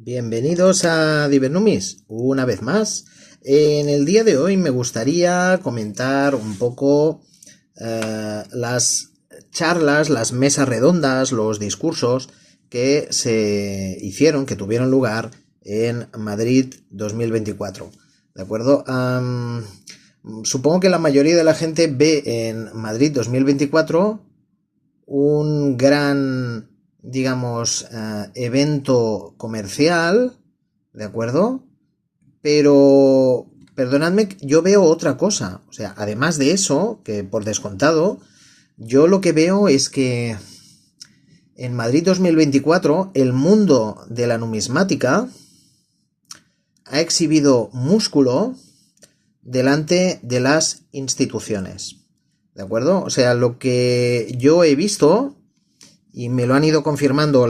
Bienvenidos a Divernumis, una vez más. En el día de hoy me gustaría comentar un poco las charlas, las mesas redondas, los discursos que se hicieron, que tuvieron lugar en Madrid 2024. ¿De acuerdo? Supongo que la mayoría de la gente ve en Madrid 2024 un gran, digamos, evento comercial, ¿de acuerdo? Pero, perdonadme, yo veo otra cosa. O sea, además de eso, que por descontado, yo lo que veo es que en Madrid 2024 el mundo de la numismática ha exhibido músculo delante de las instituciones. ¿De acuerdo? O sea, lo que yo he visto, y me lo han ido confirmando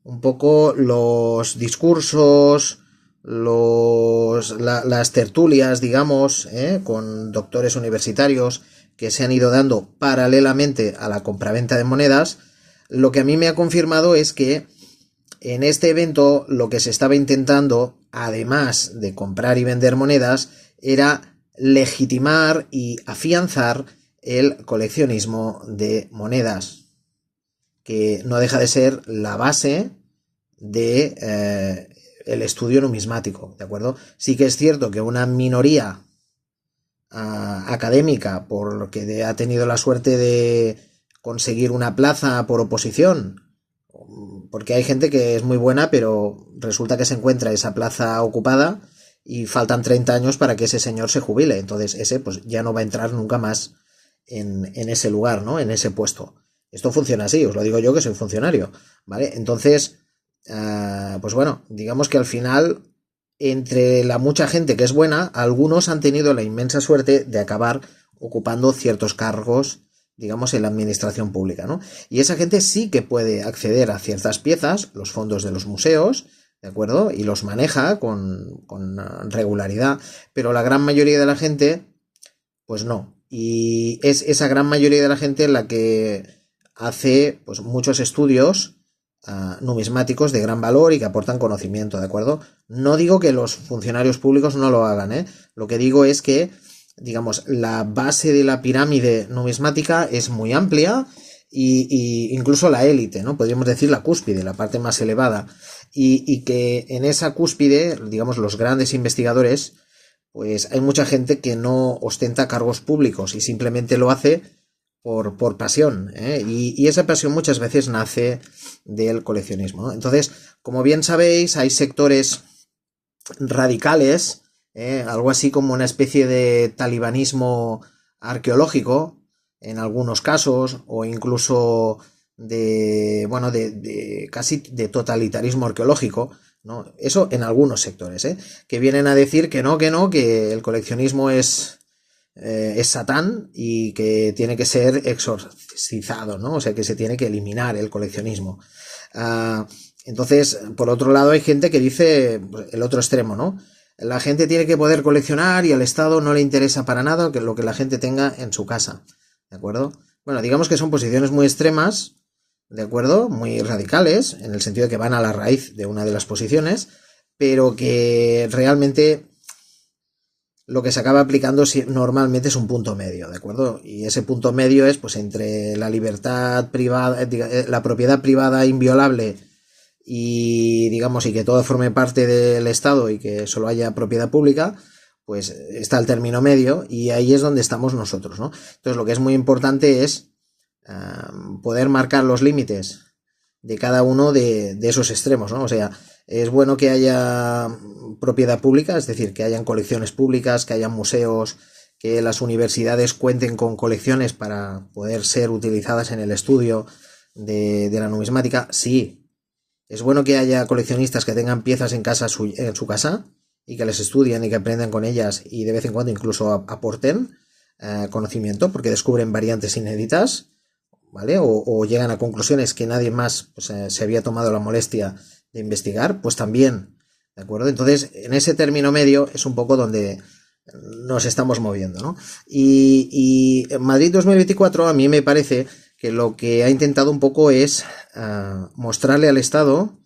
un poco los discursos, las tertulias, digamos, con doctores universitarios que se han ido dando paralelamente a la compraventa de monedas, lo que a mí me ha confirmado es que en este evento lo que se estaba intentando, además de comprar y vender monedas, era legitimar y afianzar el coleccionismo de monedas, que no deja de ser la base de el estudio numismático, ¿de acuerdo? Sí que es cierto que una minoría académica, por lo que ha tenido la suerte de conseguir una plaza por oposición, porque hay gente que es muy buena, pero resulta que se encuentra esa plaza ocupada y faltan 30 años para que ese señor se jubile. Entonces ese pues ya no va a entrar nunca más en ese lugar, ¿no? En ese puesto. Esto funciona así, os lo digo yo que soy funcionario, ¿vale? Entonces, pues bueno, digamos que al final, entre la mucha gente que es buena, algunos han tenido la inmensa suerte de acabar ocupando ciertos cargos, digamos, en la administración pública, ¿no? Y esa gente sí que puede acceder a ciertas piezas, los fondos de los museos, ¿de acuerdo? Y los maneja con regularidad, pero la gran mayoría de la gente, pues no. Y es esa gran mayoría de la gente la que hace pues muchos estudios numismáticos de gran valor y que aportan conocimiento, ¿de acuerdo? No digo que los funcionarios públicos no lo hagan, ¿eh? Lo que digo es que, digamos, la base de la pirámide numismática es muy amplia y incluso la élite, ¿no? Podríamos decir la cúspide, la parte más elevada. Y que en esa cúspide, digamos, los grandes investigadores, pues hay mucha gente que no ostenta cargos públicos y simplemente lo hace por pasión, ¿eh? Y esa pasión muchas veces nace del coleccionismo, ¿no? Entonces, como bien sabéis, hay sectores radicales, algo así como una especie de talibanismo arqueológico en algunos casos, o incluso de casi de totalitarismo arqueológico, ¿no? Eso en algunos sectores, que vienen a decir que el coleccionismo es Satán y que tiene que ser exorcizado, ¿no? O sea, que se tiene que eliminar el coleccionismo. Entonces, por otro lado, hay gente que dice el otro extremo, ¿no? La gente tiene que poder coleccionar y al Estado no le interesa para nada que lo que la gente tenga en su casa, ¿de acuerdo? Bueno, digamos que son posiciones muy extremas, ¿de acuerdo? Muy radicales, en el sentido de que van a la raíz de una de las posiciones, pero que realmente lo que se acaba aplicando normalmente es un punto medio, ¿de acuerdo? Y ese punto medio es pues entre la libertad privada, la propiedad privada inviolable y digamos y que todo forme parte del Estado y que solo haya propiedad pública, pues está el término medio y ahí es donde estamos nosotros, ¿no? Entonces lo que es muy importante es poder marcar los límites de cada uno de esos extremos, ¿no? O sea, es bueno que haya propiedad pública, es decir, que hayan colecciones públicas, que hayan museos, que las universidades cuenten con colecciones para poder ser utilizadas en el estudio de la numismática. Sí, es bueno que haya coleccionistas que tengan piezas en su casa y que les estudien y que aprendan con ellas y de vez en cuando incluso aporten conocimiento porque descubren variantes inéditas, ¿vale? O llegan a conclusiones que nadie más pues, se había tomado la molestia de investigar, pues también, ¿de acuerdo? Entonces, en ese término medio es un poco donde nos estamos moviendo, ¿no? Y Madrid 2024 a mí me parece que lo que ha intentado un poco es mostrarle al Estado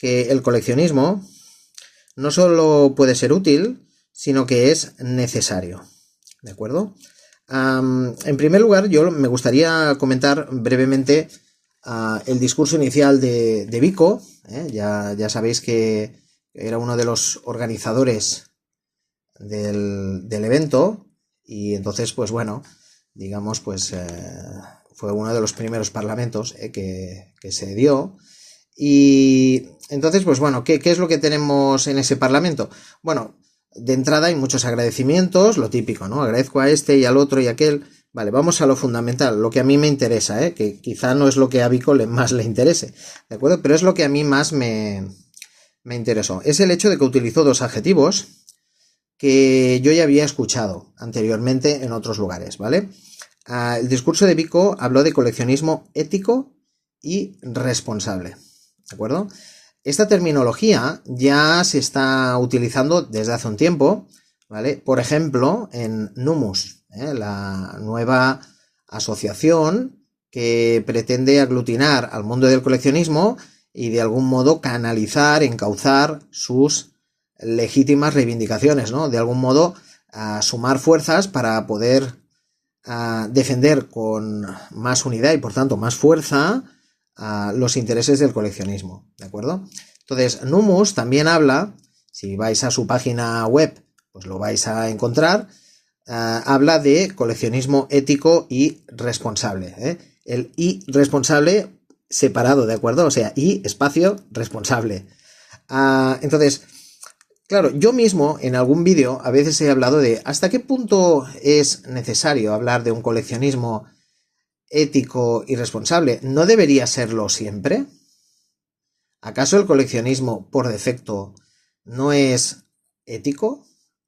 que el coleccionismo no solo puede ser útil, sino que es necesario. ¿De acuerdo? En primer lugar, yo me gustaría comentar brevemente el discurso inicial de Vico. Ya sabéis que era uno de los organizadores del evento, y entonces, pues bueno, digamos, pues fue uno de los primeros parlamentos que se dio. Y entonces, pues bueno, ¿qué es lo que tenemos en ese parlamento? Bueno, de entrada hay muchos agradecimientos, lo típico, ¿no? Agradezco a este y al otro y a aquel. Vale, vamos a lo fundamental, lo que a mí me interesa, que quizá no es lo que a Vico más le interese, ¿de acuerdo? Pero es lo que a mí más me interesó. Es el hecho de que utilizó dos adjetivos que yo ya había escuchado anteriormente en otros lugares, ¿vale? El discurso de Vico habló de coleccionismo ético y responsable, ¿de acuerdo? Esta terminología ya se está utilizando desde hace un tiempo, ¿vale? Por ejemplo, en Numus, la nueva asociación que pretende aglutinar al mundo del coleccionismo y de algún modo canalizar, encauzar sus legítimas reivindicaciones, ¿no? De algún modo sumar fuerzas para poder defender con más unidad y por tanto más fuerza los intereses del coleccionismo, ¿de acuerdo? Entonces, Numus también habla, si vais a su página web, pues lo vais a encontrar, habla de coleccionismo ético y responsable, el y responsable separado, ¿de acuerdo? O sea, y espacio responsable. Entonces, claro, yo mismo en algún vídeo a veces he hablado de hasta qué punto es necesario hablar de un coleccionismo ético y responsable. ¿No debería serlo siempre? ¿Acaso el coleccionismo por defecto no es ético?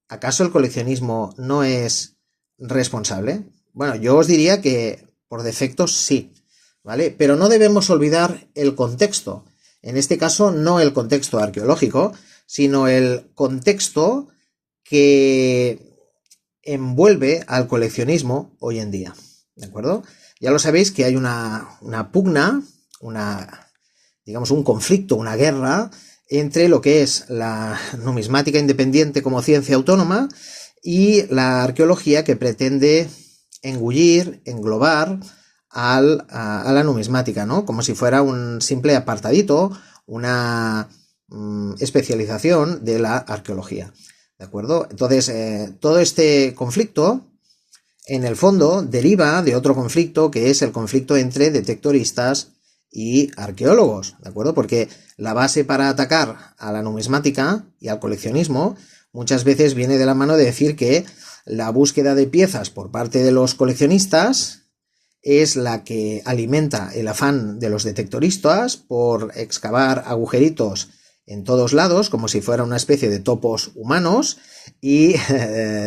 ¿Acaso el coleccionismo no es responsable? Bueno, yo os diría que por defecto sí, ¿vale? Pero no debemos olvidar el contexto. En este caso, no el contexto arqueológico, sino el contexto que envuelve al coleccionismo hoy en día, ¿de acuerdo? Ya lo sabéis que hay una pugna, digamos un conflicto, una guerra entre lo que es la numismática independiente como ciencia autónoma y la arqueología que pretende engullir, englobar a la numismática, ¿no? Como si fuera un simple apartadito, una especialización de la arqueología, ¿de acuerdo? Entonces, todo este conflicto, en el fondo, deriva de otro conflicto que es el conflicto entre detectoristas y arqueólogos, ¿de acuerdo? Porque la base para atacar a la numismática y al coleccionismo muchas veces viene de la mano de decir que la búsqueda de piezas por parte de los coleccionistas es la que alimenta el afán de los detectoristas por excavar agujeritos en todos lados, como si fuera una especie de topos humanos, y,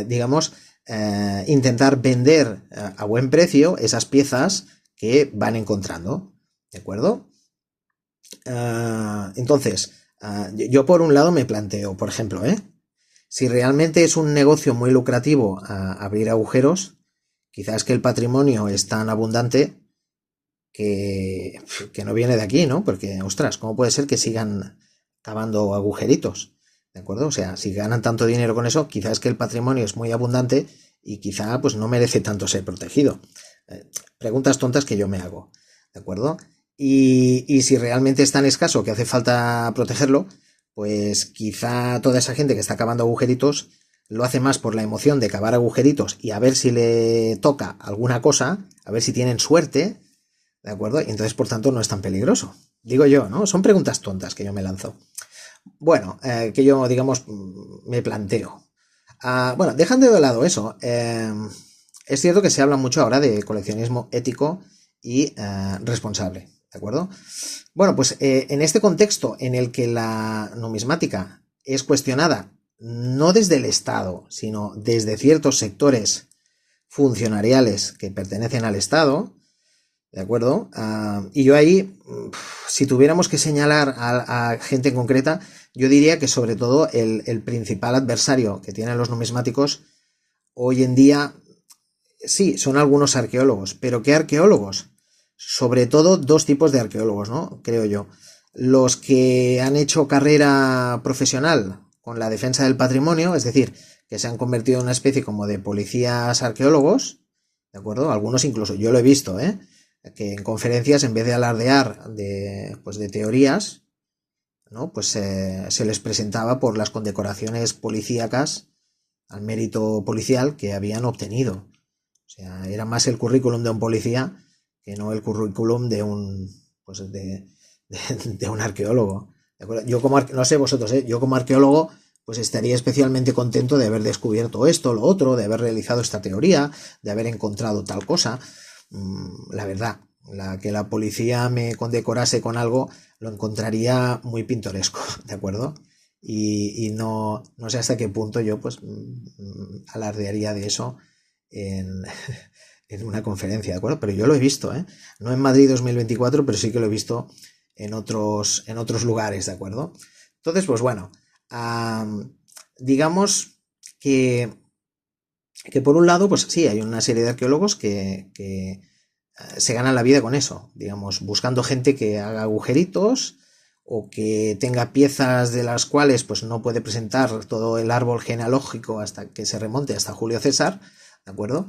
digamos, intentar vender a buen precio esas piezas que van encontrando, ¿de acuerdo? Entonces, yo por un lado me planteo, por ejemplo, si realmente es un negocio muy lucrativo abrir agujeros, quizás que el patrimonio es tan abundante que no viene de aquí, ¿no? Porque, ostras, ¿cómo puede ser que sigan cavando agujeritos? ¿De acuerdo? O sea, si ganan tanto dinero con eso, quizás que el patrimonio es muy abundante y quizá pues no merece tanto ser protegido. Preguntas tontas que yo me hago, ¿de acuerdo? Y si realmente es tan escaso que hace falta protegerlo, pues quizá toda esa gente que está cavando agujeritos lo hace más por la emoción de cavar agujeritos y a ver si le toca alguna cosa, a ver si tienen suerte, ¿de acuerdo? Y entonces, por tanto, no es tan peligroso. Digo yo, ¿no? Son preguntas tontas que yo me lanzo. Bueno, que yo, digamos, me planteo. Bueno, dejando de lado eso, es cierto que se habla mucho ahora de coleccionismo ético y responsable, ¿de acuerdo? Bueno, pues en este contexto en el que la numismática es cuestionada no desde el Estado, sino desde ciertos sectores funcionariales que pertenecen al Estado, ¿de acuerdo? Y yo ahí, si tuviéramos que señalar a gente concreta, yo diría que sobre todo el principal adversario que tienen los numismáticos hoy en día, sí, son algunos arqueólogos, pero ¿qué arqueólogos? Sobre todo dos tipos de arqueólogos, ¿no? Creo yo. los que han hecho carrera profesional con la defensa del patrimonio, es decir, que se han convertido en una especie como de policías arqueólogos, ¿de acuerdo? Algunos incluso, yo lo he visto, que en conferencias, en vez de alardear de teorías, ¿no? Pues se les presentaba por las condecoraciones policíacas al mérito policial que habían obtenido. O sea, era más el currículum de un policía que no el currículum de un arqueólogo. ¿De acuerdo? Yo no sé vosotros, yo como arqueólogo pues estaría especialmente contento de haber descubierto esto, lo otro, de haber realizado esta teoría, de haber encontrado tal cosa. La verdad, que la policía me condecorase con algo lo encontraría muy pintoresco, ¿de acuerdo? Y no sé hasta qué punto yo pues alardearía de eso en, en una conferencia, ¿de acuerdo? Pero yo lo he visto, no en Madrid 2024, pero sí que lo he visto en otros lugares, ¿de acuerdo? Entonces, pues bueno, digamos que por un lado, pues sí, hay una serie de arqueólogos que se ganan la vida con eso, digamos, buscando gente que haga agujeritos o que tenga piezas de las cuales pues no puede presentar todo el árbol genealógico hasta que se remonte hasta Julio César, ¿de acuerdo?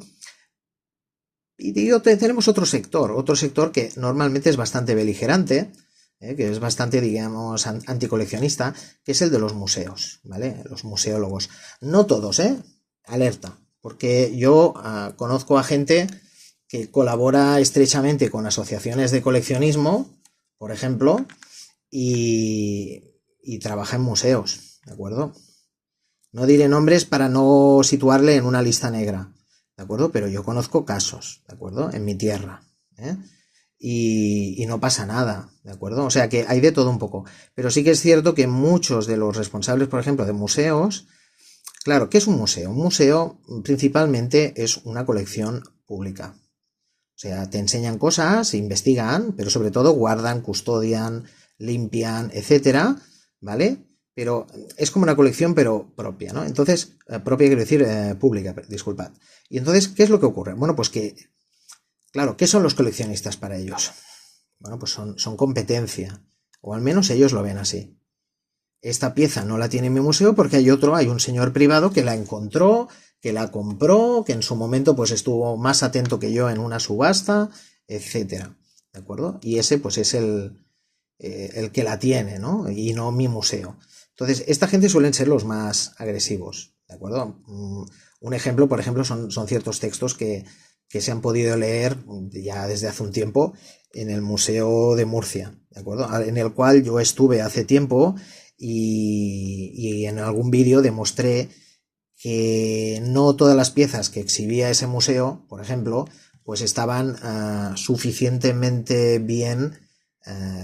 Y tenemos otro sector que normalmente es bastante beligerante, que es bastante, digamos, anticoleccionista, que es el de los museos, ¿vale? Los museólogos. No todos, alerta, porque yo conozco a gente que colabora estrechamente con asociaciones de coleccionismo, por ejemplo, y trabaja en museos, ¿de acuerdo? No diré nombres para no situarle en una lista negra, ¿de acuerdo? Pero yo conozco casos, ¿de acuerdo? En mi tierra, y no pasa nada, ¿de acuerdo? O sea que hay de todo un poco. Pero sí que es cierto que muchos de los responsables, por ejemplo, de museos, claro, ¿qué es un museo? Un museo principalmente es una colección pública. O sea, te enseñan cosas, investigan, pero sobre todo guardan, custodian, limpian, etcétera, ¿vale? Pero es como una colección, pero propia, ¿no? Entonces, propia quiero decir pública, disculpad. Y entonces, ¿qué es lo que ocurre? Bueno, pues que, claro, ¿qué son los coleccionistas para ellos? Bueno, pues son competencia, o al menos ellos lo ven así. Esta pieza no la tiene en mi museo porque hay un señor privado que la encontró, que la compró, que en su momento pues estuvo más atento que yo en una subasta, etcétera, ¿de acuerdo? Y ese pues es el que la tiene, ¿no? Y no mi museo. Entonces, esta gente suelen ser los más agresivos, ¿de acuerdo? Un ejemplo, por ejemplo, son ciertos textos que se han podido leer ya desde hace un tiempo en el Museo de Murcia, ¿de acuerdo? En el cual yo estuve hace tiempo y en algún vídeo demostré que no todas las piezas que exhibía ese museo, por ejemplo, pues estaban suficientemente bien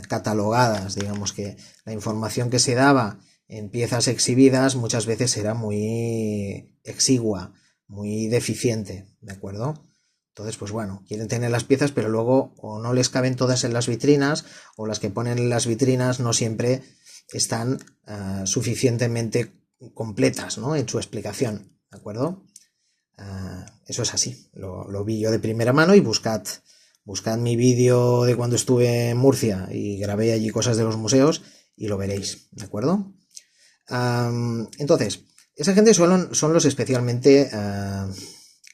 catalogadas. Digamos que la información que se daba en piezas exhibidas muchas veces era muy exigua, muy deficiente, ¿de acuerdo? Entonces, pues bueno, quieren tener las piezas, pero luego o no les caben todas en las vitrinas, o las que ponen en las vitrinas no siempre están suficientemente completas, ¿no? En su explicación, ¿de acuerdo? Eso es así, lo vi yo de primera mano y buscad mi vídeo de cuando estuve en Murcia y grabé allí cosas de los museos y lo veréis, ¿de acuerdo? Entonces, esa gente son los especialmente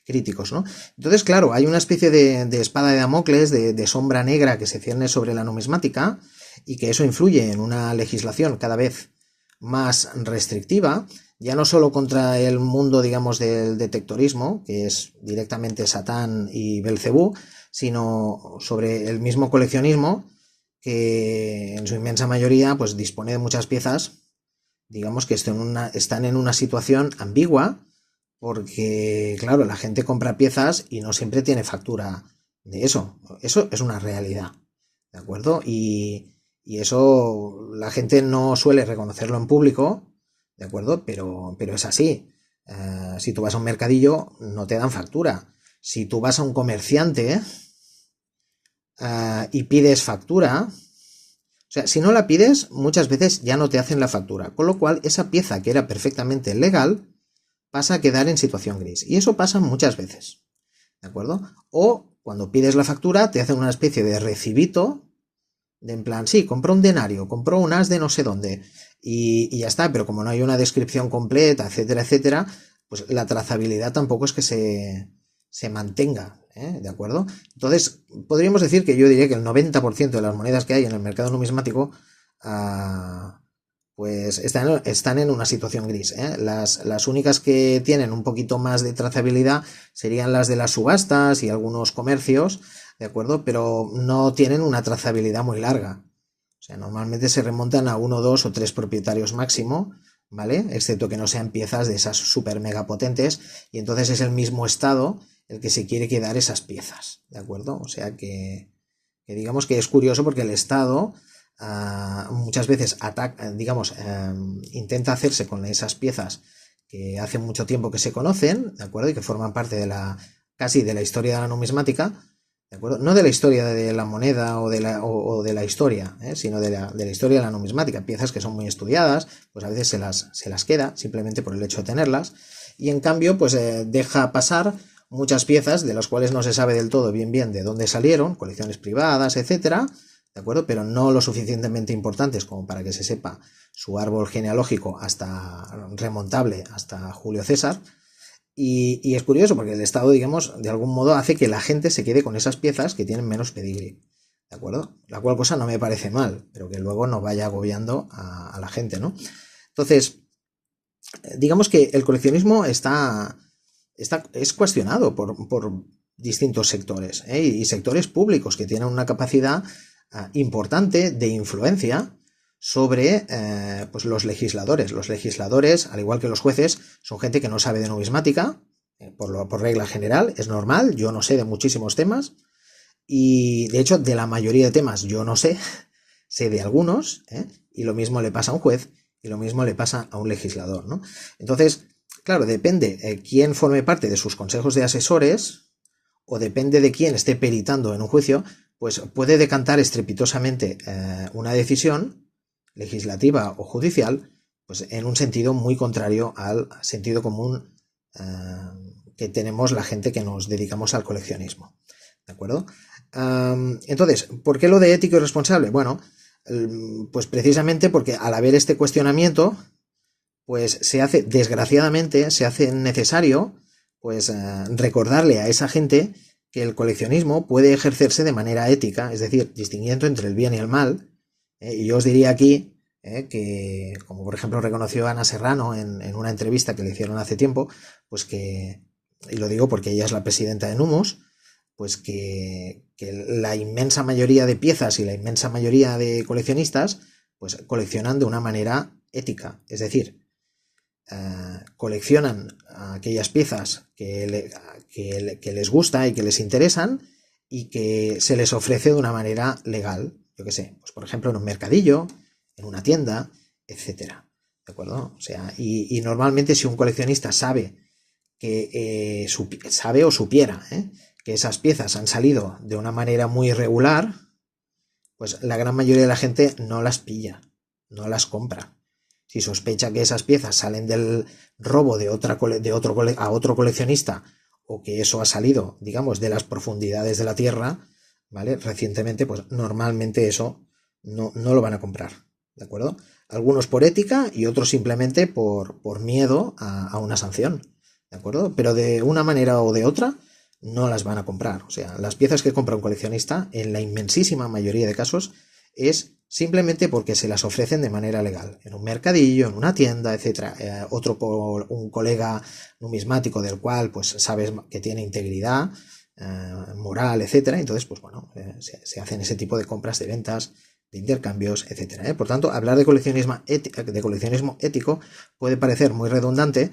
críticos, ¿no? Entonces, claro, hay una especie de espada de Damocles, de sombra negra que se cierne sobre la numismática y que eso influye en una legislación cada vez más restrictiva, ya no solo contra el mundo, digamos, del detectorismo, que es directamente Satán y Belcebú, sino sobre el mismo coleccionismo, que en su inmensa mayoría pues dispone de muchas piezas, digamos, que están en una situación ambigua, porque, claro, la gente compra piezas y no siempre tiene factura de eso. Eso es una realidad, ¿de acuerdo? Y eso la gente no suele reconocerlo en público, ¿de acuerdo? Pero es así. Si tú vas a un mercadillo, no te dan factura. Si tú vas a un comerciante y pides factura, o sea, si no la pides, muchas veces ya no te hacen la factura. Con lo cual, esa pieza que era perfectamente legal pasa a quedar en situación gris. Y eso pasa muchas veces, ¿de acuerdo? O cuando pides la factura, te hacen una especie de recibito, de en plan, sí, compró un denario, compró un as de no sé dónde, y ya está, pero como no hay una descripción completa, etcétera, etcétera, pues la trazabilidad tampoco es que se mantenga, ¿de acuerdo? Entonces, podríamos decir que yo diría que el 90% de las monedas que hay en el mercado numismático pues están en una situación gris. Las únicas que tienen un poquito más de trazabilidad serían las de las subastas y algunos comercios, ¿de acuerdo? Pero no tienen una trazabilidad muy larga. O sea, normalmente se remontan a 1, 2 o 3 propietarios máximo, ¿vale? Excepto que no sean piezas de esas super mega potentes, y entonces es el mismo Estado el que se quiere quedar esas piezas, ¿de acuerdo? O sea que digamos que es curioso porque el Estado muchas veces intenta hacerse con esas piezas que hace mucho tiempo que se conocen, ¿de acuerdo? Y que forman parte de casi de la historia de la numismática, ¿de acuerdo? No de la historia de la moneda o de la historia, sino de la historia de la numismática. Piezas que son muy estudiadas, pues a veces se las queda simplemente por el hecho de tenerlas, y en cambio pues deja pasar muchas piezas de las cuales no se sabe del todo bien de dónde salieron, colecciones privadas, etcétera, ¿de acuerdo? Pero no lo suficientemente importantes como para que se sepa su árbol genealógico remontable hasta Julio César. Y es curioso porque el Estado, digamos, de algún modo hace que la gente se quede con esas piezas que tienen menos pedigrí, ¿de acuerdo? La cual cosa no me parece mal, pero que luego no vaya agobiando a la gente, ¿no? Entonces, digamos que el coleccionismo es cuestionado por distintos sectores, y sectores públicos que tienen una capacidad importante de influencia sobre pues los legisladores. Los legisladores, al igual que los jueces, son gente que no sabe de numismática, por regla general, es normal. Yo no sé de muchísimos temas, y de hecho de la mayoría de temas yo no sé, sé de algunos, y lo mismo le pasa a un juez y lo mismo le pasa a un legislador, ¿no? Entonces, claro, depende quién forme parte de sus consejos de asesores, o depende de quién esté peritando en un juicio, pues puede decantar estrepitosamente una decisión legislativa o judicial, pues en un sentido muy contrario al sentido común que tenemos la gente que nos dedicamos al coleccionismo, ¿de acuerdo? Entonces, ¿por qué lo de ético y responsable? Bueno, pues precisamente porque al haber este cuestionamiento, pues desgraciadamente se hace necesario pues recordarle a esa gente que el coleccionismo puede ejercerse de manera ética, es decir, distinguiendo entre el bien y el mal. Y yo os diría aquí que, como por ejemplo reconoció Ana Serrano en una entrevista que le hicieron hace tiempo, pues y lo digo porque ella es la presidenta de Numos, pues que la inmensa mayoría de piezas y la inmensa mayoría de coleccionistas pues coleccionan de una manera ética, es decir, coleccionan aquellas piezas que les gusta y que les interesan y que se les ofrece de una manera legal, yo qué sé, pues por ejemplo en un mercadillo, en una tienda, etcétera, ¿de acuerdo? O sea, y normalmente si un coleccionista sabe que sabe o supiera que esas piezas han salido de una manera muy irregular, pues la gran mayoría de la gente no las pilla, no las compra. Si sospecha que esas piezas salen del robo a otro coleccionista, o que eso ha salido, digamos, de las profundidades de la tierra, ¿vale? Recientemente, pues normalmente eso no lo van a comprar, ¿de acuerdo? Algunos por ética y otros simplemente por miedo a una sanción, ¿de acuerdo? Pero de una manera o de otra no las van a comprar. O sea, las piezas que compra un coleccionista, en la inmensísima mayoría de casos, es simplemente porque se las ofrecen de manera legal, en un mercadillo, en una tienda, etcétera. Un colega numismático del cual pues sabes que tiene integridad moral, etcétera. Entonces, pues bueno, se hacen ese tipo de compras, de ventas, de intercambios, etcétera. Por tanto, hablar de coleccionismo ético puede parecer muy redundante,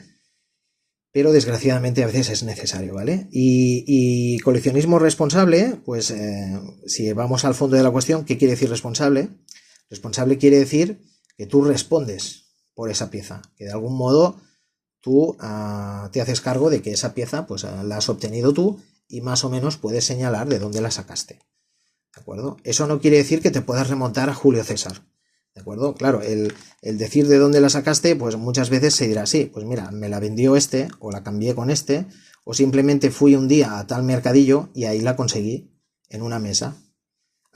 pero desgraciadamente a veces es necesario, ¿vale? Y coleccionismo responsable, pues si vamos al fondo de la cuestión, ¿qué quiere decir responsable? Responsable quiere decir que tú respondes por esa pieza, que de algún modo tú te haces cargo de que esa pieza pues la has obtenido tú y más o menos puedes señalar de dónde la sacaste, ¿de acuerdo? Eso no quiere decir que te puedas remontar a Julio César, ¿de acuerdo? Claro, el decir de dónde la sacaste, pues muchas veces se dirá, sí, pues mira, me la vendió o la cambié con o simplemente fui un día a tal mercadillo y ahí la conseguí en una mesa.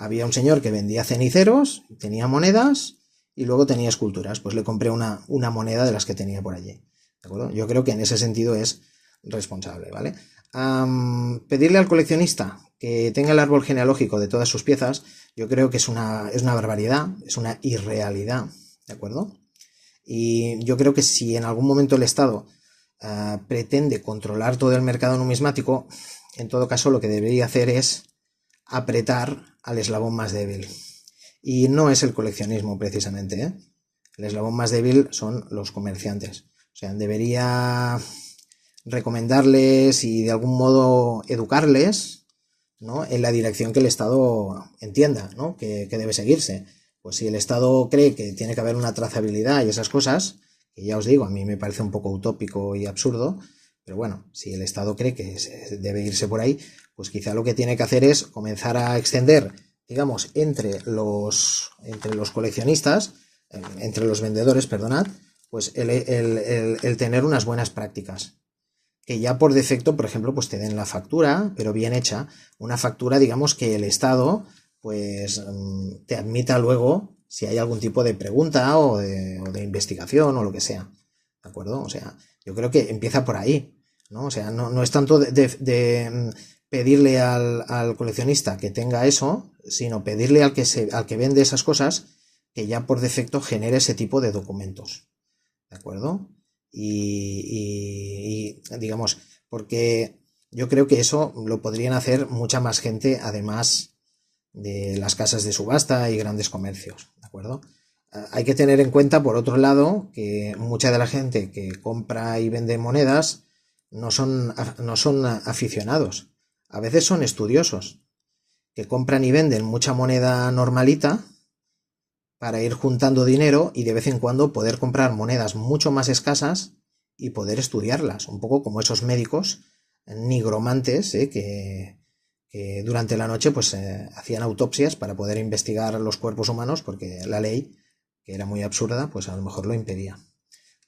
había un señor que vendía ceniceros, tenía monedas y luego tenía esculturas. Pues le compré una moneda de las que tenía por allí. ¿De acuerdo? Yo creo que en ese sentido es responsable, ¿vale? Pedirle al coleccionista que tenga el árbol genealógico de todas sus piezas, yo creo que es una barbaridad, es una irrealidad, ¿de acuerdo? Y yo creo que si en algún momento el Estado pretende controlar todo el mercado numismático, en todo caso lo que debería hacer es apretar al eslabón más débil. Y no es el coleccionismo precisamente, ¿eh? El eslabón más débil son los comerciantes. O sea, debería recomendarles y de algún modo educarles, ¿no?, en la dirección que el Estado entienda, ¿no?, que debe seguirse. Pues si el Estado cree que tiene que haber una trazabilidad y esas cosas, que ya os digo, a mí me parece un poco utópico y absurdo, pero bueno, si el Estado cree que debe irse por ahí, pues quizá lo que tiene que hacer es comenzar a extender, digamos, entre los coleccionistas, entre los vendedores, perdonad, pues el tener unas buenas prácticas. Que ya por defecto, por ejemplo, pues te den la factura, pero bien hecha, una factura, digamos, que el Estado pues te admita luego si hay algún tipo de pregunta o de investigación o lo que sea, ¿de acuerdo? O sea, yo creo que empieza por ahí, ¿no? O sea, no es tanto de pedirle al coleccionista que tenga eso, sino pedirle al que vende esas cosas que ya por defecto genere ese tipo de documentos, ¿de acuerdo? Y digamos, porque yo creo que eso lo podrían hacer mucha más gente, además de las casas de subasta y grandes comercios, ¿de acuerdo? Hay que tener en cuenta, por otro lado, que mucha de la gente que compra y vende monedas no son aficionados, a veces son estudiosos, que compran y venden mucha moneda normalita para ir juntando dinero y de vez en cuando poder comprar monedas mucho más escasas y poder estudiarlas, un poco como esos médicos nigromantes que durante la noche pues hacían autopsias para poder investigar los cuerpos humanos porque la ley, que era muy absurda, pues a lo mejor lo impedía,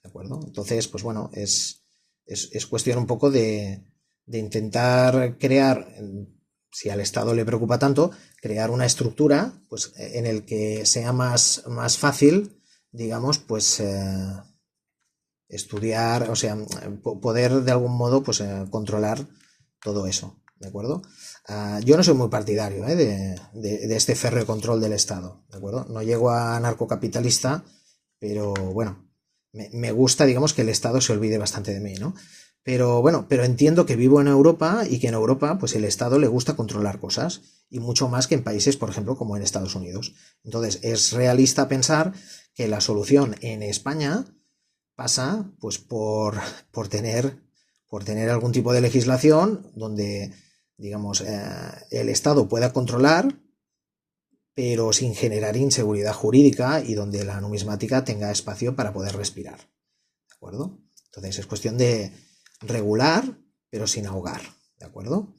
¿de acuerdo? Entonces, pues bueno, es cuestión un poco de intentar crear, si al Estado le preocupa tanto, crear una estructura pues en el que sea más fácil, digamos, pues estudiar, o sea, poder de algún modo pues controlar todo eso, ¿de acuerdo? Yo no soy muy partidario de este férreo control del Estado, ¿de acuerdo? No llego a anarcocapitalista, pero bueno, me gusta, digamos, que el Estado se olvide bastante de mí, ¿no? Pero bueno, pero entiendo que vivo en Europa y que en Europa pues el Estado le gusta controlar cosas y mucho más que en países, por ejemplo, como en Estados Unidos. Entonces, es realista pensar que la solución en España pasa pues por tener algún tipo de legislación donde, digamos, el Estado pueda controlar, pero sin generar inseguridad jurídica y donde la numismática tenga espacio para poder respirar, ¿de acuerdo? Entonces es cuestión de regular, pero sin ahogar, ¿de acuerdo?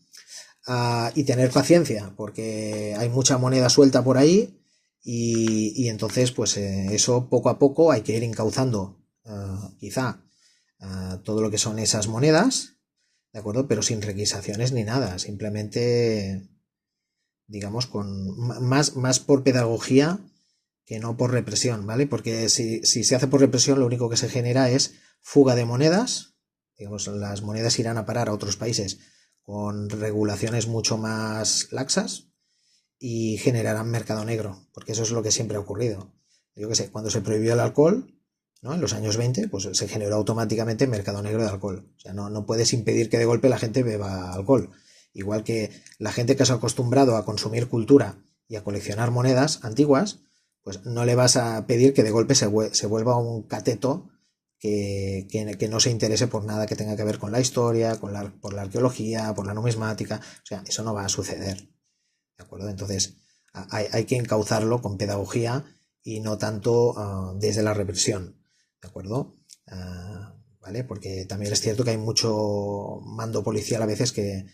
Y tener paciencia, porque hay mucha moneda suelta por ahí y entonces pues eso poco a poco hay que ir encauzando quizá todo lo que son esas monedas, ¿de acuerdo? Pero sin requisaciones ni nada, simplemente, digamos, con más por pedagogía que no por represión, ¿vale? Porque si se hace por represión, lo único que se genera es fuga de monedas, digamos, las monedas irán a parar a otros países con regulaciones mucho más laxas y generarán mercado negro, porque eso es lo que siempre ha ocurrido. Yo qué sé, cuando se prohibió el alcohol, ¿no?, en los años 20, pues se generó automáticamente mercado negro de alcohol. O sea, no puedes impedir que de golpe la gente beba alcohol. Igual que la gente que se ha acostumbrado a consumir cultura y a coleccionar monedas antiguas, pues no le vas a pedir que de golpe se vuelva un cateto que no se interese por nada que tenga que ver con la historia, por la arqueología, por la numismática. O sea, eso no va a suceder, ¿de acuerdo? Entonces hay que encauzarlo con pedagogía y no tanto desde la represión, ¿de acuerdo? ¿Vale? Porque también es cierto que hay mucho mando policial a veces que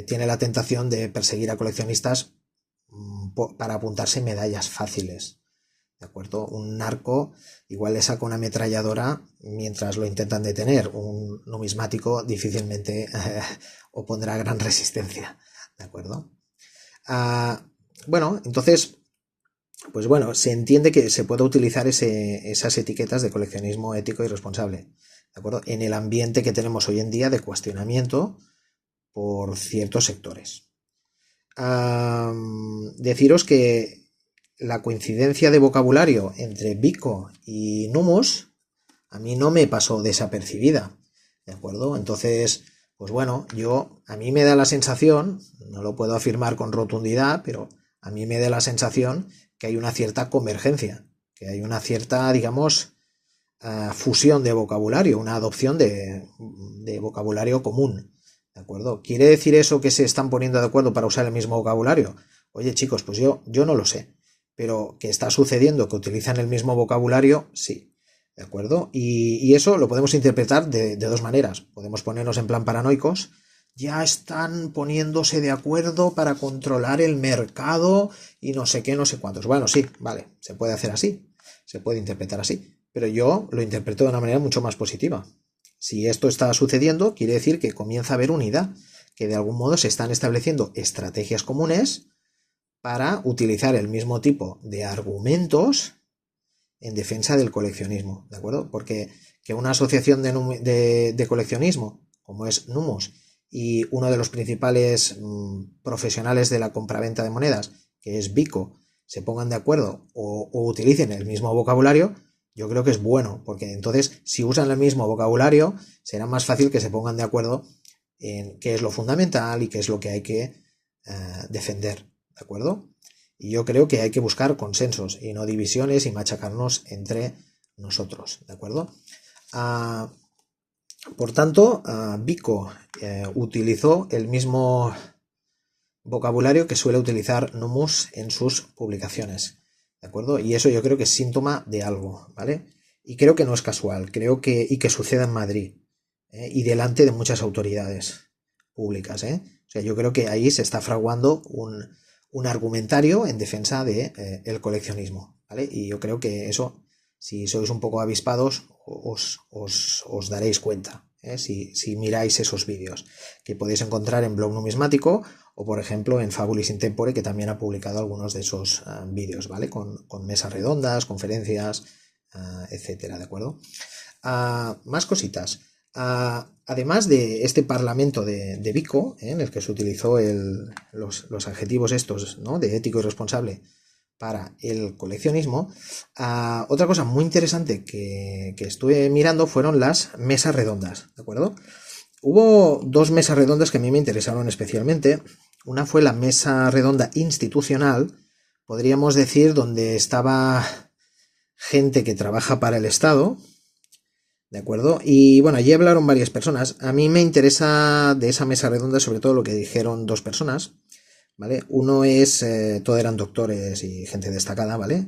tiene la tentación de perseguir a coleccionistas para apuntarse medallas fáciles, ¿de acuerdo? Un narco igual le saca una ametralladora mientras lo intentan detener. Un numismático difícilmente opondrá gran resistencia, ¿de acuerdo? Bueno, entonces, pues bueno, se entiende que se puede utilizar esas etiquetas de coleccionismo ético y responsable, ¿de acuerdo? En el ambiente que tenemos hoy en día de cuestionamiento por ciertos sectores. Deciros que la coincidencia de vocabulario entre Vico y Numos a mí no me pasó desapercibida, ¿de acuerdo? Entonces, pues bueno, a mí me da la sensación, no lo puedo afirmar con rotundidad, pero a mí me da la sensación que hay una cierta convergencia, que hay una cierta, digamos, fusión de vocabulario, una adopción de vocabulario común, ¿de acuerdo? ¿Quiere decir eso que se están poniendo de acuerdo para usar el mismo vocabulario? Oye, chicos, pues yo no lo sé, pero que está sucediendo que utilizan el mismo vocabulario, sí, ¿de acuerdo? Y eso lo podemos interpretar de dos maneras. Podemos ponernos en plan paranoicos, ya están poniéndose de acuerdo para controlar el mercado y no sé qué, no sé cuántos. Bueno, sí, vale, se puede hacer así, se puede interpretar así, pero yo lo interpreto de una manera mucho más positiva. Si esto está sucediendo, quiere decir que comienza a haber unidad, que de algún modo se están estableciendo estrategias comunes para utilizar el mismo tipo de argumentos en defensa del coleccionismo, ¿de acuerdo? Porque que una asociación de coleccionismo, como es Numos, y uno de los principales profesionales de la compraventa de monedas, que es Vico, se pongan de acuerdo o utilicen el mismo vocabulario, yo creo que es bueno, porque entonces si usan el mismo vocabulario, será más fácil que se pongan de acuerdo en qué es lo fundamental y qué es lo que hay que defender, ¿de acuerdo? Y yo creo que hay que buscar consensos y no divisiones y machacarnos entre nosotros, ¿de acuerdo? Por tanto, Vico utilizó el mismo vocabulario que suele utilizar Numus en sus publicaciones, ¿de acuerdo? Y eso yo creo que es síntoma de algo, ¿vale? Y creo que no es casual, creo que suceda en Madrid y delante de muchas autoridades públicas, ¿eh? O sea, yo creo que ahí se está fraguando un argumentario en defensa de el coleccionismo, ¿vale? Y yo creo que eso, si sois un poco avispados, os daréis cuenta, ¿eh? Si miráis esos vídeos, que podéis encontrar en Blog Numismático o, por ejemplo, en Fabulis Intempore, que también ha publicado algunos de esos vídeos, ¿vale? Con mesas redondas, conferencias, etcétera, ¿de acuerdo? Más cositas. Además de este parlamento de Vico, en el que se utilizó los adjetivos estos, ¿no?, de ético y responsable para el coleccionismo, otra cosa muy interesante que estuve mirando fueron las mesas redondas, ¿de acuerdo? Hubo dos mesas redondas que a mí me interesaron especialmente. Una fue la mesa redonda institucional, podríamos decir, donde estaba gente que trabaja para el Estado, ¿de acuerdo? Y bueno, allí hablaron varias personas. A mí me interesa de esa mesa redonda sobre todo lo que dijeron dos personas, ¿vale? Uno es, todos eran doctores y gente destacada, ¿vale?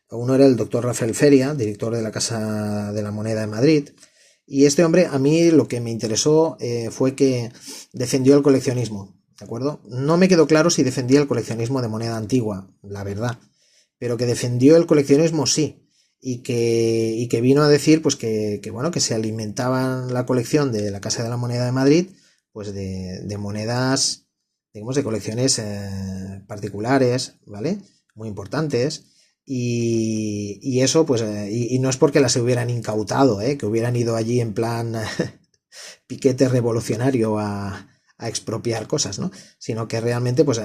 Uno era el doctor Rafael Feria, director de la Casa de la Moneda de Madrid. Y este hombre, a mí lo que me interesó fue que defendió el coleccionismo, ¿de acuerdo? No me quedó claro si defendía el coleccionismo de moneda antigua, la verdad, pero que defendió el coleccionismo sí, y que vino a decir pues que bueno, que se alimentaban la colección de la Casa de la Moneda de Madrid pues de monedas, digamos, de colecciones particulares, ¿vale? Muy importantes. Y eso, pues, y no es porque las hubieran incautado, que hubieran ido allí en plan piquete revolucionario a expropiar cosas, ¿no? Sino que realmente, pues,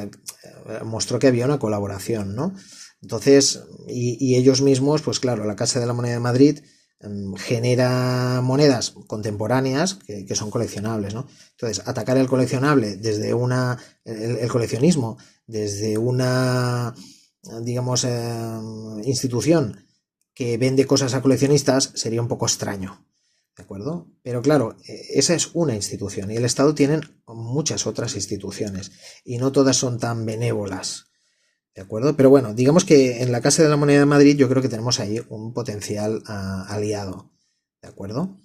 mostró que había una colaboración, ¿no? Entonces, y ellos mismos, pues claro, la Casa de la Moneda de Madrid genera monedas contemporáneas que son coleccionables, ¿no? Entonces, atacar el coleccionable desde el coleccionismo, desde una, digamos, institución que vende cosas a coleccionistas sería un poco extraño, ¿de acuerdo? Pero claro, esa es una institución y el Estado tiene muchas otras instituciones y no todas son tan benévolas, ¿de acuerdo? Pero bueno, digamos que en la Casa de la Moneda de Madrid yo creo que tenemos ahí un potencial aliado, ¿de acuerdo?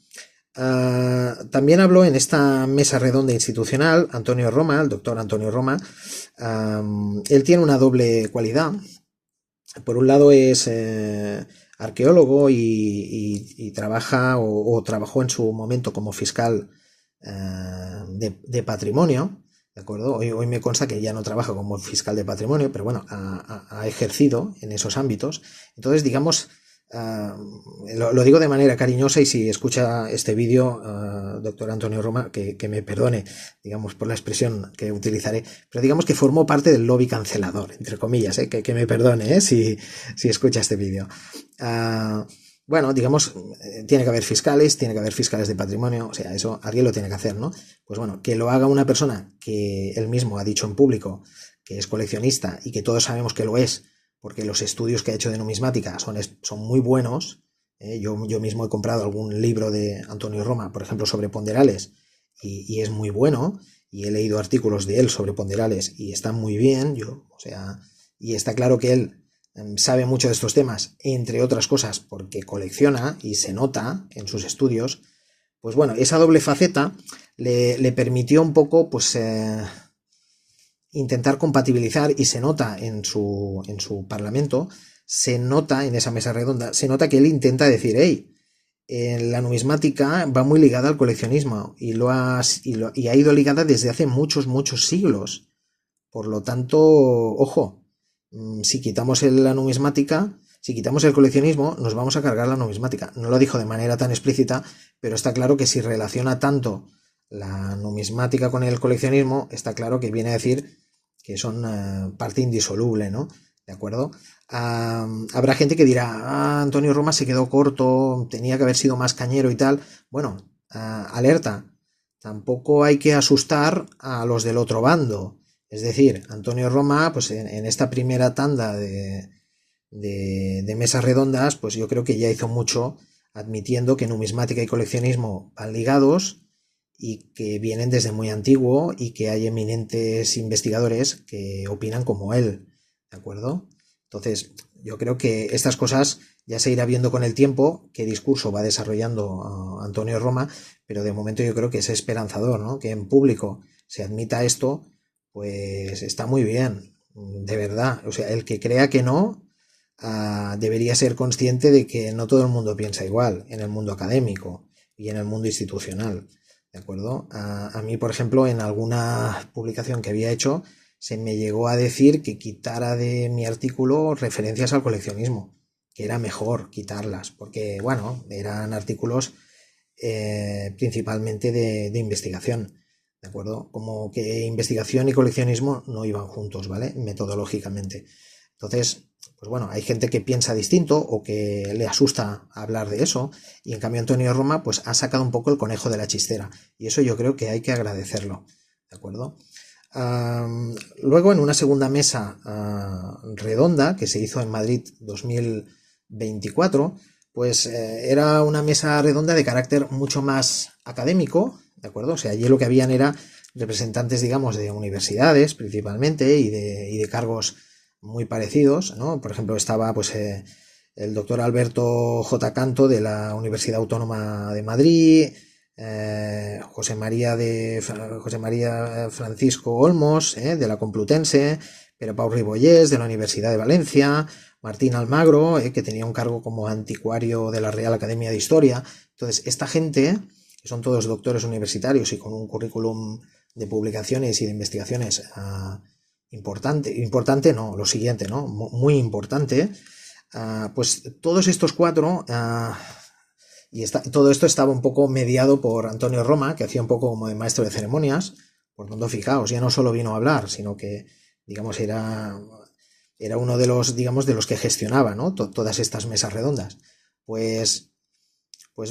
También habló en esta mesa redonda institucional Antonio Roma, el doctor Antonio Roma. Él tiene una doble cualidad. Por un lado es arqueólogo y trabaja o trabajó en su momento como fiscal de patrimonio, ¿de acuerdo? Hoy me consta que ya no trabaja como fiscal de patrimonio, pero bueno, ha ejercido en esos ámbitos. Entonces, digamos, lo digo de manera cariñosa, y si escucha este vídeo, doctor Antonio Roma, que me perdone, digamos, por la expresión que utilizaré, pero digamos que formó parte del lobby cancelador, entre comillas, que me perdone, si escucha este vídeo. Bueno, digamos, tiene que haber fiscales de patrimonio, o sea, eso alguien lo tiene que hacer, ¿no? Pues bueno, que lo haga una persona que él mismo ha dicho en público que es coleccionista, y que todos sabemos que lo es, porque los estudios que ha hecho de numismática son muy buenos. Yo mismo he comprado algún libro de Antonio Roma, por ejemplo, sobre ponderales, y es muy bueno, y he leído artículos de él sobre ponderales y están muy bien, y está claro que él sabe mucho de estos temas, entre otras cosas porque colecciona y se nota en sus estudios. Pues bueno, esa doble faceta le permitió un poco, pues, intentar compatibilizar, y se nota en su parlamento, se nota en esa mesa redonda, se nota que él intenta decir, hey, la numismática va muy ligada al coleccionismo, y ha ido ligada desde hace muchos, muchos siglos. Por lo tanto, ojo, si quitamos la numismática, si quitamos el coleccionismo, nos vamos a cargar la numismática. No lo dijo de manera tan explícita, pero está claro que si relaciona tanto la numismática con el coleccionismo, está claro que viene a decir que son parte indisoluble, ¿no? ¿De acuerdo? Habrá gente que dirá, Antonio Roma se quedó corto, tenía que haber sido más cañero y tal. Bueno, alerta, tampoco hay que asustar a los del otro bando. Es decir, Antonio Roma, pues en esta primera tanda de mesas redondas, pues yo creo que ya hizo mucho, admitiendo que numismática y coleccionismo van ligados, y que vienen desde muy antiguo, y que hay eminentes investigadores que opinan como él, ¿de acuerdo? Entonces, yo creo que estas cosas ya se irá viendo con el tiempo, qué discurso va desarrollando Antonio Roma, pero de momento yo creo que es esperanzador, ¿no? Que en público se admita esto, pues está muy bien, de verdad. O sea, el que crea que no, debería ser consciente de que no todo el mundo piensa igual en el mundo académico y en el mundo institucional. ¿De acuerdo? A mí, por ejemplo, en alguna publicación que había hecho, se me llegó a decir que quitara de mi artículo referencias al coleccionismo, que era mejor quitarlas, porque, bueno, eran artículos principalmente de investigación, ¿de acuerdo? Como que investigación y coleccionismo no iban juntos, ¿vale? Metodológicamente. Entonces, pues bueno, hay gente que piensa distinto o que le asusta hablar de eso, y en cambio Antonio Roma pues ha sacado un poco el conejo de la chistera, y eso yo creo que hay que agradecerlo, ¿de acuerdo? Luego, en una segunda mesa redonda que se hizo en Madrid 2024, pues era una mesa redonda de carácter mucho más académico, ¿de acuerdo? O sea, allí lo que habían era representantes, digamos, de universidades principalmente, y de cargos muy parecidos, ¿no? Por ejemplo, estaba pues el doctor Alberto J. Canto, de la Universidad Autónoma de Madrid, José María Francisco Olmos, de la Complutense, Pere Pau Ribollés, de la Universidad de Valencia, Martín Almagro, que tenía un cargo como anticuario de la Real Academia de Historia. Entonces, esta gente, que son todos doctores universitarios y con un currículum de publicaciones y de investigaciones importante no, lo siguiente, ¿no? Muy importante, pues todos estos cuatro, todo esto estaba un poco mediado por Antonio Roma, que hacía un poco como de maestro de ceremonias. Por tanto, fijaos, ya no solo vino a hablar, sino que, digamos, era uno de los, digamos, de los que gestionaba, ¿no? Todas estas mesas redondas. Pues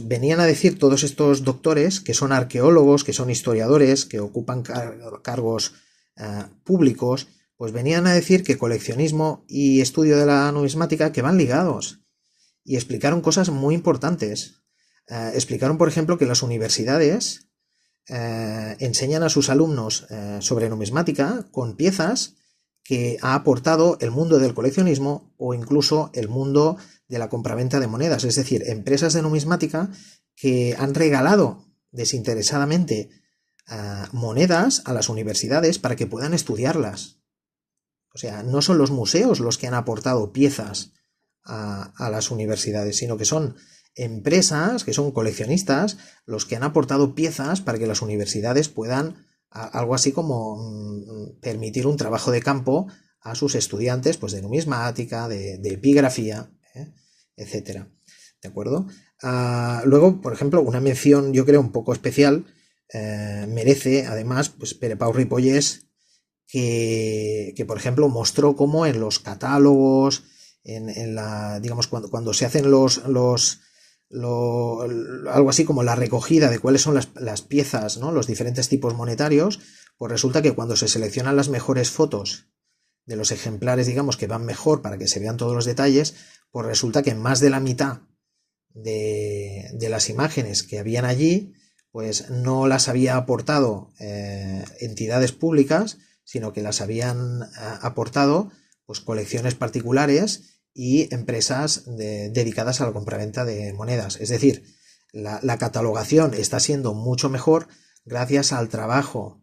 venían a decir todos estos doctores, que son arqueólogos, que son historiadores, que ocupan cargos públicos, pues venían a decir que coleccionismo y estudio de la numismática que van ligados, y explicaron cosas muy importantes. Explicaron, por ejemplo, que las universidades enseñan a sus alumnos sobre numismática con piezas que ha aportado el mundo del coleccionismo, o incluso el mundo de la compraventa de monedas, es decir, empresas de numismática que han regalado desinteresadamente monedas a las universidades para que puedan estudiarlas. O sea, no son los museos los que han aportado piezas a las universidades, sino que son empresas, que son coleccionistas, los que han aportado piezas para que las universidades puedan algo así como permitir un trabajo de campo a sus estudiantes, pues de numismática, de epigrafía, etcétera. ¿De acuerdo? Luego, por ejemplo, una mención, yo creo, un poco especial, merece, además, pues Pere Pau Ripollès, que por ejemplo, mostró cómo en los catálogos, digamos, cuando se hacen algo así como la recogida de cuáles son las piezas, ¿no? Los diferentes tipos monetarios, pues resulta que cuando se seleccionan las mejores fotos de los ejemplares, digamos, que van mejor para que se vean todos los detalles, pues resulta que más de la mitad de las imágenes que habían allí, pues no las había aportado entidades públicas, sino que las habían aportado pues colecciones particulares y empresas dedicadas a la compraventa de monedas. Es decir, la catalogación está siendo mucho mejor gracias al trabajo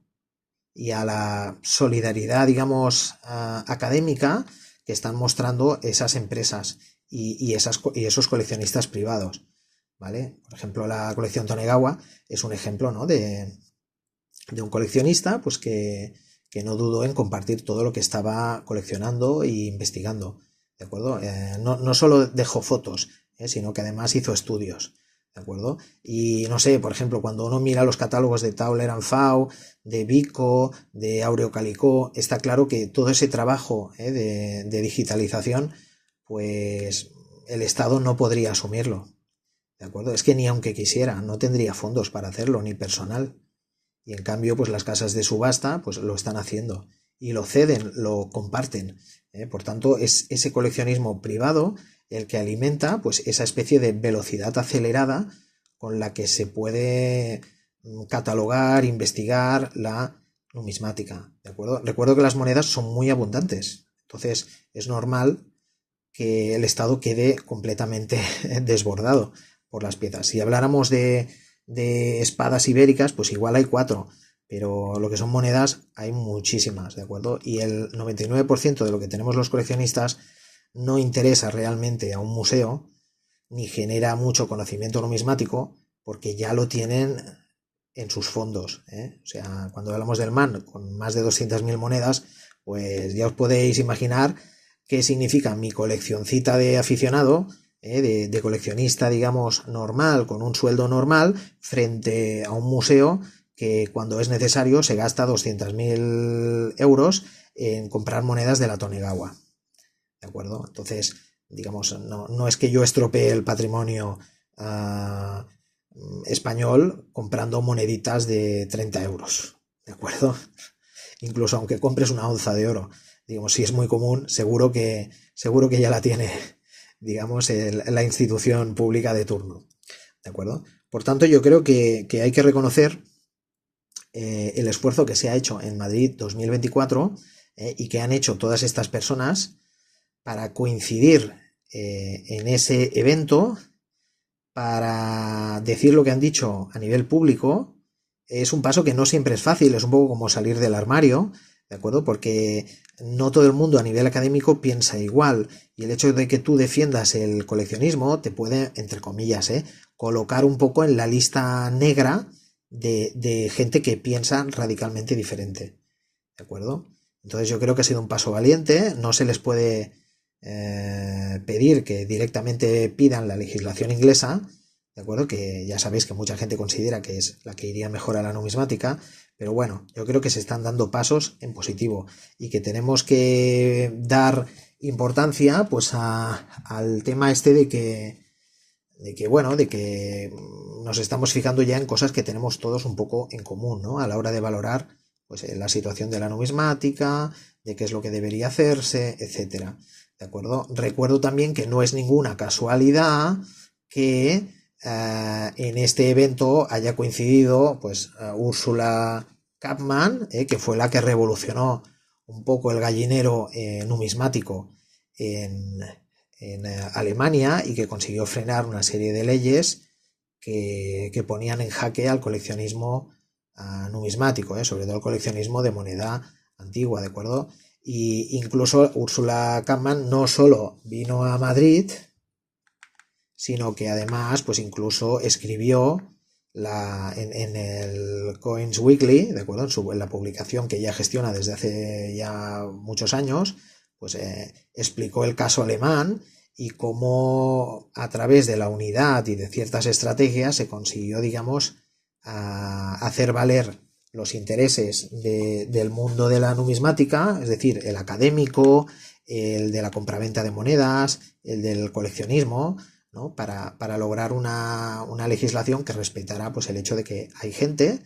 y a la solidaridad, digamos, académica que están mostrando esas empresas y esos coleccionistas privados, ¿vale? Por ejemplo, la colección Tonegawa es un ejemplo, ¿no? de un coleccionista pues que no dudó en compartir todo lo que estaba coleccionando e investigando, ¿de acuerdo? No solo dejó fotos, sino que además hizo estudios, ¿de acuerdo? Y no sé, por ejemplo, cuando uno mira los catálogos de Tauler and Fau, de Vico, de Aureo Calicó, está claro que todo ese trabajo de digitalización, pues el Estado no podría asumirlo, ¿de acuerdo? Es que ni aunque quisiera, no tendría fondos para hacerlo, ni personal. Y en cambio, pues las casas de subasta pues lo están haciendo y lo ceden, lo comparten. Por tanto, es ese coleccionismo privado el que alimenta pues esa especie de velocidad acelerada con la que se puede catalogar, investigar la numismática, ¿de acuerdo? Recuerdo que las monedas son muy abundantes, entonces es normal que el Estado quede completamente desbordado por las piezas. Si habláramos de espadas ibéricas, pues igual hay 4, pero lo que son monedas hay muchísimas, ¿de acuerdo? Y el 99% de lo que tenemos los coleccionistas no interesa realmente a un museo, ni genera mucho conocimiento numismático, porque ya lo tienen en sus fondos, O sea, cuando hablamos del MAN con más de 200.000 monedas, pues ya os podéis imaginar qué significa mi coleccioncita de aficionado, de coleccionista, digamos, normal, con un sueldo normal, frente a un museo que cuando es necesario se gasta 200.000 euros en comprar monedas de la Tonegawa, ¿de acuerdo? Entonces, digamos, no es que yo estropee el patrimonio español comprando moneditas de 30 euros, ¿de acuerdo? Incluso aunque compres una onza de oro, digamos, si es muy común, seguro que ya la tiene, digamos, la institución pública de turno, ¿de acuerdo? Por tanto, yo creo que hay que reconocer el esfuerzo que se ha hecho en Madrid 2024 y que han hecho todas estas personas para coincidir en ese evento, para decir lo que han dicho a nivel público. Es un paso que no siempre es fácil, es un poco como salir del armario, ¿de acuerdo? Porque no todo el mundo a nivel académico piensa igual, y el hecho de que tú defiendas el coleccionismo te puede, entre comillas, colocar un poco en la lista negra de gente que piensa radicalmente diferente, ¿de acuerdo? Entonces yo creo que ha sido un paso valiente, no se les puede pedir que directamente pidan la legislación inglesa, ¿de acuerdo? Que ya sabéis que mucha gente considera que es la que iría mejor a la numismática, pero bueno, yo creo que se están dando pasos en positivo y que tenemos que dar importancia pues al tema este de que nos estamos fijando ya en cosas que tenemos todos un poco en común, ¿no? A la hora de valorar pues la situación de la numismática, de qué es lo que debería hacerse, etcétera. ¿De acuerdo? Recuerdo también que no es ninguna casualidad que en este evento haya coincidido pues Ursula Kapman, que fue la que revolucionó un poco el gallinero numismático en Alemania y que consiguió frenar una serie de leyes que ponían en jaque al coleccionismo numismático, sobre todo el coleccionismo de moneda antigua, ¿de acuerdo? Y incluso Ursula Kapman no solo vino a Madrid, sino que además pues incluso escribió en el Coins Weekly, ¿de acuerdo? En la publicación que ya gestiona desde hace ya muchos años, pues explicó el caso alemán y cómo a través de la unidad y de ciertas estrategias se consiguió, digamos, hacer valer los intereses del mundo de la numismática, es decir, el académico, el de la compraventa de monedas, el del coleccionismo, ¿no? Para lograr una legislación que respetara pues, el hecho de que hay gente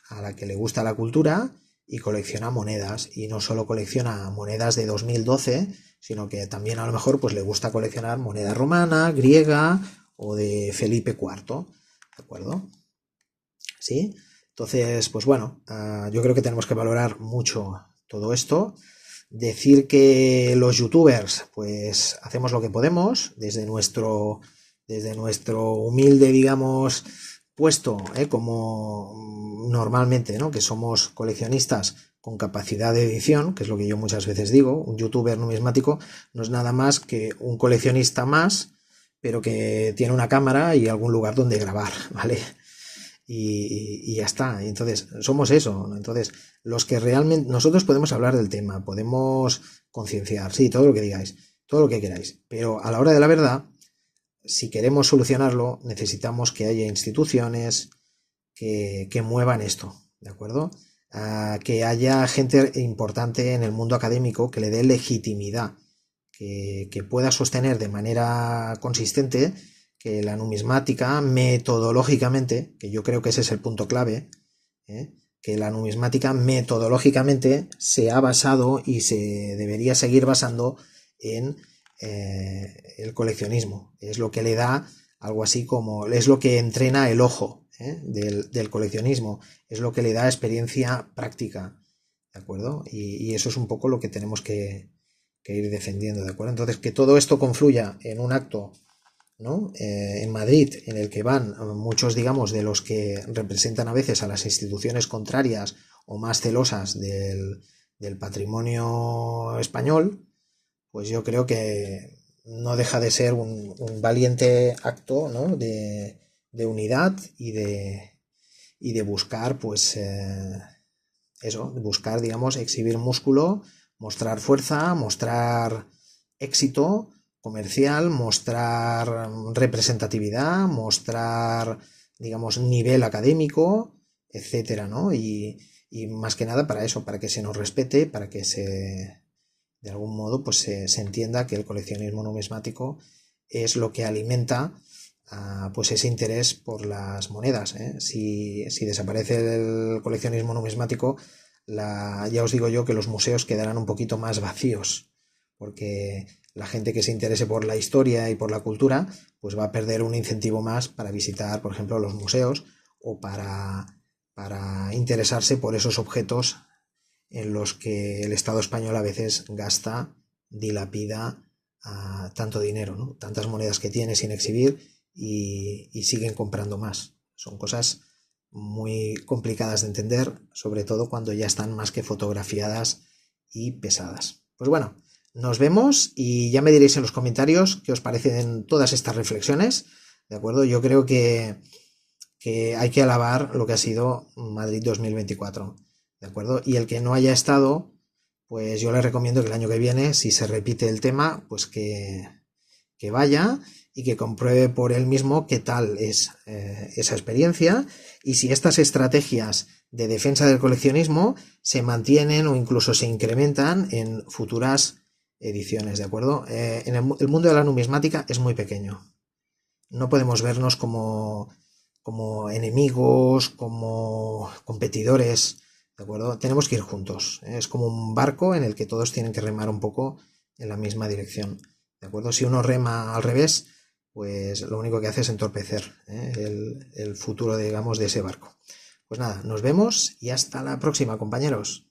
a la que le gusta la cultura y colecciona monedas, y no solo colecciona monedas de 2012, sino que también a lo mejor pues, le gusta coleccionar moneda romana, griega o de Felipe IV, ¿de acuerdo? ¿Sí? Entonces, pues bueno, yo creo que tenemos que valorar mucho todo esto. Decir que los youtubers, pues hacemos lo que podemos desde nuestro humilde, digamos, puesto, como normalmente, ¿no? Que somos coleccionistas con capacidad de edición, que es lo que yo muchas veces digo. Un youtuber numismático no es nada más que un coleccionista más, pero que tiene una cámara y algún lugar donde grabar, ¿vale? Y ya está. Entonces, somos eso. Entonces, los que realmente nosotros podemos hablar del tema, podemos concienciar, sí, todo lo que digáis, todo lo que queráis, pero a la hora de la verdad, si queremos solucionarlo, necesitamos que haya instituciones que muevan esto, ¿de acuerdo? Que haya gente importante en el mundo académico que le dé legitimidad, que pueda sostener de manera consistente que la numismática metodológicamente, que yo creo que ese es el punto clave, que la numismática metodológicamente se ha basado y se debería seguir basando en el coleccionismo. Es lo que le da algo así como, es lo que entrena el ojo del coleccionismo, es lo que le da experiencia práctica, ¿de acuerdo? Y eso es un poco lo que tenemos que ir defendiendo, ¿de acuerdo? Entonces, que todo esto confluya en un acto, ¿no? En Madrid, en el que van muchos, digamos, de los que representan a veces a las instituciones contrarias o más celosas del patrimonio español, pues yo creo que no deja de ser un valiente acto, ¿no? de unidad y de buscar, pues, eso, de buscar, digamos, exhibir músculo, mostrar fuerza, mostrar éxito comercial, mostrar representatividad, mostrar, digamos, nivel académico, etcétera, ¿no? Y más que nada para eso, para que se nos respete, para que de algún modo pues se entienda que el coleccionismo numismático es lo que alimenta pues ese interés por las monedas. Si desaparece el coleccionismo numismático, ya os digo yo que los museos quedarán un poquito más vacíos, porque la gente que se interese por la historia y por la cultura pues va a perder un incentivo más para visitar, por ejemplo, los museos o para interesarse por esos objetos en los que el Estado español a veces gasta, dilapida tanto dinero, ¿no? Tantas monedas que tiene sin exhibir y siguen comprando más. Son cosas muy complicadas de entender, sobre todo cuando ya están más que fotografiadas y pesadas. Pues bueno, nos vemos y ya me diréis en los comentarios qué os parecen todas estas reflexiones, ¿de acuerdo? Yo creo que hay que alabar lo que ha sido Madrid 2024, ¿de acuerdo? Y el que no haya estado, pues yo le recomiendo que el año que viene, si se repite el tema, pues que vaya y que compruebe por él mismo qué tal es esa experiencia y si estas estrategias de defensa del coleccionismo se mantienen o incluso se incrementan en futuras ediciones, ¿de acuerdo? El mundo de la numismática es muy pequeño. No podemos vernos como enemigos, como competidores, ¿de acuerdo? Tenemos que ir juntos. Es como un barco en el que todos tienen que remar un poco en la misma dirección, ¿de acuerdo? Si uno rema al revés, pues lo único que hace es entorpecer el futuro, digamos, de ese barco. Pues nada, nos vemos y hasta la próxima, compañeros.